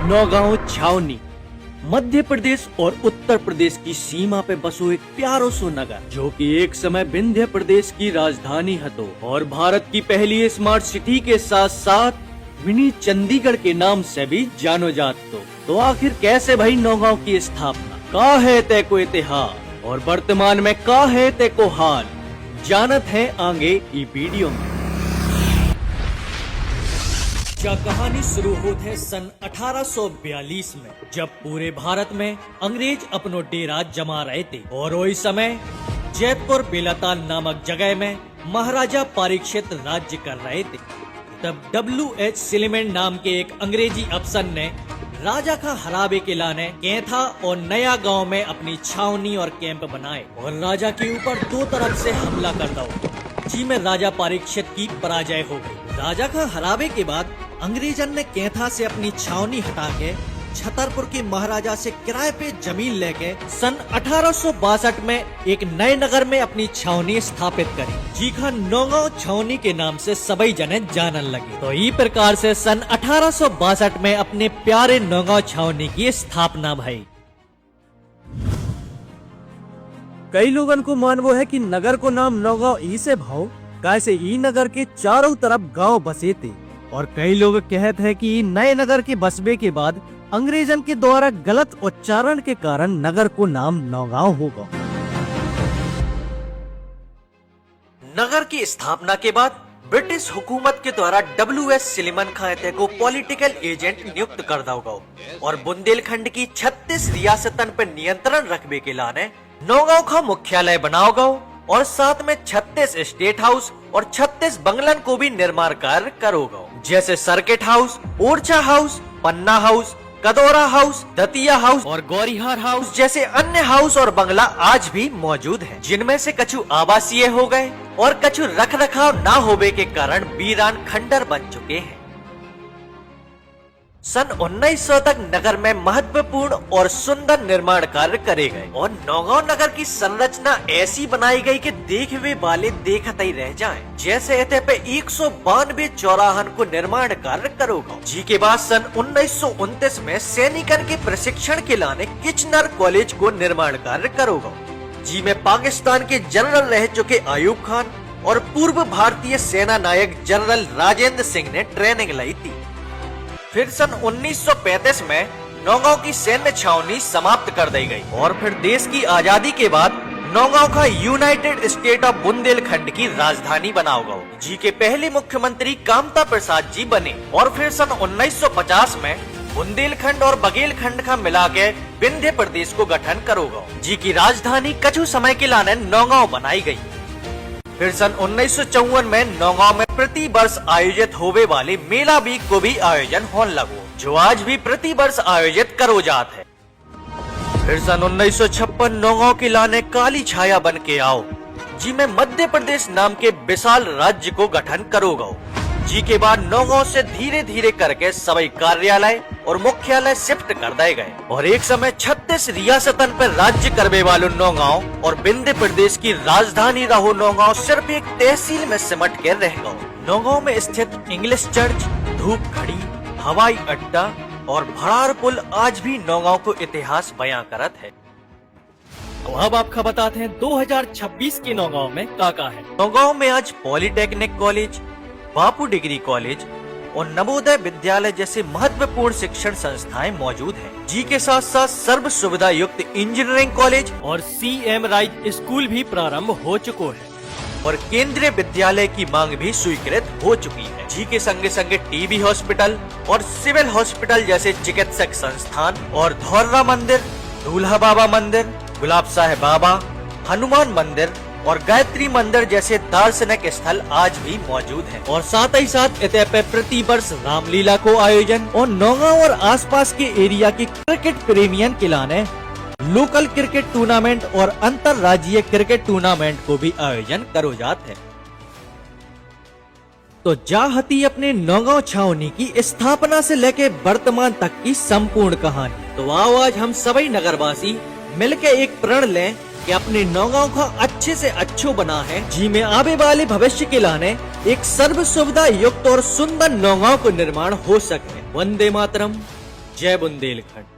नौगांव छावनी मध्य प्रदेश और उत्तर प्रदेश की सीमा पे बसो एक प्यारो सो नगर जो कि एक समय विंध्य प्रदेश की राजधानी हतो और भारत की पहली स्मार्ट सिटी के साथ साथ मिनी चंडीगढ़ के नाम से भी जानो जात तो आखिर कैसे भाई नौगांव की स्थापना का है तय को इतिहास और वर्तमान में का है तय को हाल जानत है आगे ई वीडियो में। यह कहानी शुरू होती है सन 1842 में जब पूरे भारत में अंग्रेज अपनो डेरा जमा रहे थे और वही समय जयपुर बेलाताल नामक जगह में महाराजा परीक्षित राज्य कर रहे थे। तब W.H. सिलीमेंट नाम के एक अंग्रेजी अफसर ने राजा का हराबे के लाने कैथा और नया गांव में अपनी छावनी और कैंप बनाए और राजा के ऊपर दो तरफ से हमला कर दो जी में राजा परीक्षित की पराजय हो गई। राजा का हराबे के बाद अंग्रेजन ने कैथा से अपनी छावनी हटा के छतरपुर के महाराजा से किराए पे जमीन लेके सन 1862 में एक नए नगर में अपनी छावनी स्थापित करी जी का नौगांव छावनी के नाम से सभी जने जानन लगे। तो इस प्रकार से सन 1862 में अपने प्यारे नौगांव छावनी की स्थापना भई। कई लोगन को मानवो है कि नगर को नाम नौगांव ई से भाव कैसे ई नगर के चारों तरफ गांव बसे थे और कई लोग कहते हैं कि नए नगर के बसबे के बाद अंग्रेजन के द्वारा गलत उच्चारण के कारण नगर को नाम नौगांव होगा। नगर की स्थापना के बाद ब्रिटिश हुकूमत के द्वारा W.H. सिलीमेंट खाते को पॉलिटिकल एजेंट नियुक्त कर दाओ गो और बुंदेलखंड की 36 रियासतन पर नियंत्रण रखबे के लाने नौगांव का मुख्यालय बनाओ गो और साथ में 36 स्टेट हाउस और 36 बंगलन को भी निर्माण कार्य करोगे जैसे circuit house, Orchha house, Panna house, Kadaura house, Datia house और गौरीहार हाउस जैसे अन्य हाउस और बंगला आज भी मौजूद हैं, जिनमें से कछु आवासीय हो गए और कछु रख रखाव ना होने के कारण वीरान खंडर बन चुके हैं। सन 1900 तक नगर में महत्वपूर्ण और सुंदर निर्माण कार्य करे गए और नौगांव नगर की संरचना ऐसी बनाई गई कि देखने वाले देखते ही रह जाएं। जैसे इतने पे 192 चौराहन को निर्माण कार्य करोगा जी के बाद सन 1929 में सैनिकन के प्रशिक्षण के लाने किचनर कॉलेज को निर्माण कार्य करोगा जी में पाकिस्तान के जनरल रह चुके आयूब खान और पूर्व भारतीय सेना नायक जनरल राजेंद्र सिंह ने ट्रेनिंग ली थी। फिर सन 1935 में नौगांव की सैन्य छावनी समाप्त कर दी गई और फिर देश की आजादी के बाद नौगांव का यूनाइटेड स्टेट ऑफ बुंदेलखंड की राजधानी बनाओ गया जी के पहले मुख्यमंत्री कामता प्रसाद जी बने और फिर सन 1950 में बुंदेलखंड और बघेलखंड का मिला के विंध्य प्रदेश को गठन करोगा जी की राजधानी कछु समय के लाने नौगांव बनाई गई। फिर सन 1954 में नौगांव में प्रति वर्ष आयोजित होने वाले मेला वीक को भी आयोजन होने लगो जो आज भी प्रति वर्ष आयोजित करो जात है। फिर सन 1956 नौगांव के लाने काली छाया बन के आओ जी में मध्य प्रदेश नाम के विशाल राज्य को गठन करोगा जी के बाद नौगांव से धीरे धीरे करके सभी कार्यालय और मुख्यालय शिफ्ट कर दिए गए और एक समय 36 रियासतन पर राज्य करने वालों नौगांव और विंध्य प्रदेश की राजधानी रहो नौगांव सिर्फ एक तहसील में सिमट के रह गया। नौगांव में स्थित इंग्लिश चर्च, धूप घड़ी, हवाई अड्डा और भड़ार पुल आज भी नौगांव को इतिहास बयां करत है। अब आपका बताते हैं 2026 के नौगांव में का है। नौगांव में आज पॉलिटेक्निक कॉलेज, बापू डिग्री कॉलेज और नवोदय विद्यालय जैसे महत्वपूर्ण शिक्षण संस्थाएं मौजूद हैं जी के साथ साथ सर्व सुविधा युक्त इंजीनियरिंग कॉलेज और CM राइट स्कूल भी प्रारंभ हो चुको है और केंद्रीय विद्यालय की मांग भी स्वीकृत हो चुकी है जी के संगे संगे टीबी हॉस्पिटल और सिविल हॉस्पिटल जैसे चिकित्सक संस्थान और धौर्रा मंदिर, दूल्हा बाबा मंदिर, गुलाब साहेब बाबा, हनुमान मंदिर और गायत्री मंदिर जैसे दार्शनिक स्थल आज भी मौजूद हैं और साथ ही साथ इतने पे प्रति वर्ष रामलीला को आयोजन और नौगांव और आसपास के एरिया की क्रिकेट प्रेमियन के लाने लोकल क्रिकेट टूर्नामेंट और अंतरराज्यीय क्रिकेट टूर्नामेंट को भी आयोजन करो जाते हैं। तो जाहती अपने नौगांव छावनी की स्थापना से लेके वर्तमान तक की संपूर्ण कहानी। तो आओ आज हम सभी नगरवासी मिलके एक प्रण लें कि अपने नौगांव को अच्छे से अच्छो बना है जी में आने वाले भविष्य के लाने एक सर्व सुविधा युक्त और सुंदर नौगांव को निर्माण हो सके। वंदे मातरम। जय बुंदेलखंड।